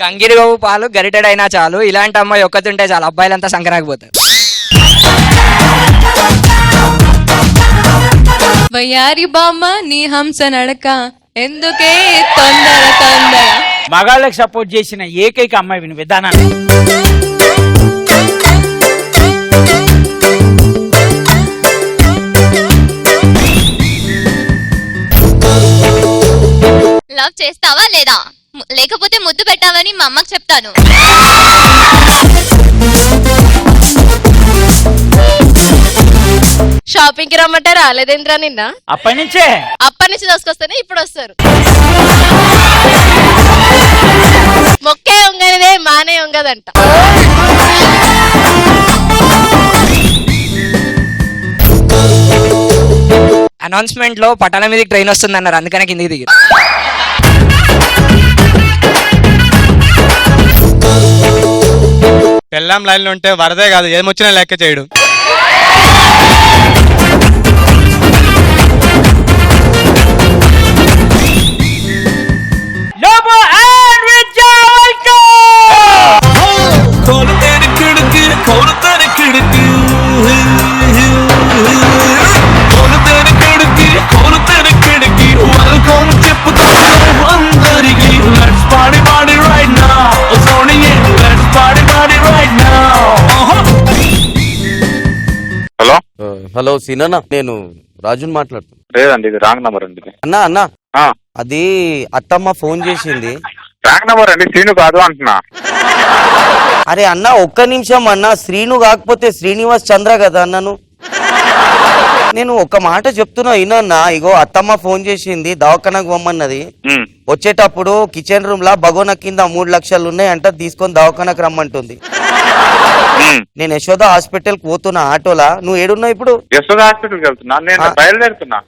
గంగిరి గోవు పాలు గరిటెడైనా చాలు, ఇలాంటి అమ్మాయి ఒక్కతుంటే చాలు, అబ్బాయిలంతా సంకరాకపోతారు. వయ్యారి బామ్మ నీ హంస నడక ఎందుకే తొందర తొందర. మగాళ్ళకి సపోర్ట్ చేసిన ఏకైక అమ్మాయి విని విధానాన్ని. లవ్ చేస్తావా లేదా, లేకపోతే ముద్దు పెట్టావని మా అమ్మకి చెప్తాను. షాపింగ్ కి రమ్మంటే రాలేదేంద్రా నిన్న? అప్పటి నుంచే అప్పటి నుంచి దోసుకొస్తేనే ఇప్పుడు వస్తారు. మొక్కే ఉంగనిదే మానే ఉంగదంట. అనౌన్స్మెంట్ లో పట్టణం మీదకి ట్రైన్ వస్తుంది అన్నారు, అందుకనే కిందికి దిగి. పెళ్ళాం లైన్లో ఉంటే వరదే కాదు, ఏమొచ్చినా లెక్క చేయడు. హలో హలో సీనన్నా, నేను రాజుని మాట్లాడుతున్నా. లేదండి, ఇది రాంగ్ నంబర్ అండి. అన్నా అన్నా అది అత్తమ్మ ఫోన్ చేసింది. రాంగ్ నంబర్ అండి, శ్రీను కాదు అంటున్నా. అరే అన్న ఒక్క నిమిషం అన్న, శ్రీను కాకపోతే శ్రీనివాస్ చంద్ర కదా అన్నను. నేను ఒక మాట చెప్తున్నా వినన్నా. ఇగో అత్తమ్మ ఫోన్ చేసింది, దవాఖానకు పొమ్మన్నది. వచ్చేటప్పుడు కిచెన్ రూమ్ లా బగోన కింద 3 లక్షలు ఉన్నాయంట, తీసుకొని దవాఖానకు రమ్మంటుంది. నేను యశోద హాస్పిటల్ కి పోతున్నా ఆటోలా. నువ్వు ఏడున్నావు ఇప్పుడు? యశోద హాస్పిటల్కి వెళ్తున్నా, నేను బయలుదేరుతున్నా.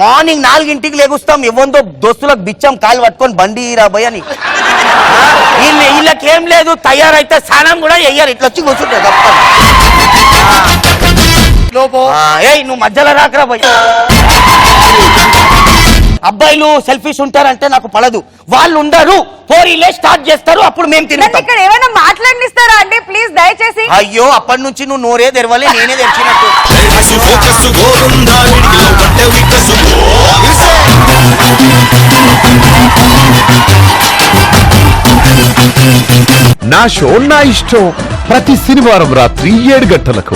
మార్నింగ్ 4 లేగుస్తాం, ఇవ్వందో దోస్తులకు బిచ్చాం, కాలు పట్టుకొని బండి రాబోయ్ అని. వీళ్ళకేం లేదు, తయారైతే స్నానం కూడా వెయ్యారు, ఇట్లా వచ్చి కూర్చుంటారు. నువ్వు మధ్యలో రాకరా పోయి. అబ్బాయిలు సెల్ఫీస్ ఉంటారంటే నాకు పడదు. వాళ్ళు ఉండరు, పోరీలే స్టార్ట్ చేస్తారు, అప్పుడు మేము తింటాం. ఇక్కడ ఏమైనా మాట్లాడిస్తారా అండి ప్లీజ్ దయచేసి? అయ్యో అప్పటి నుంచి నువ్వు నోరే తెరవలే, నేనే తెరిచినట్టు. నా షో నా ఇష్టం ప్రతి శనివారం రాత్రి 7 గంటలకు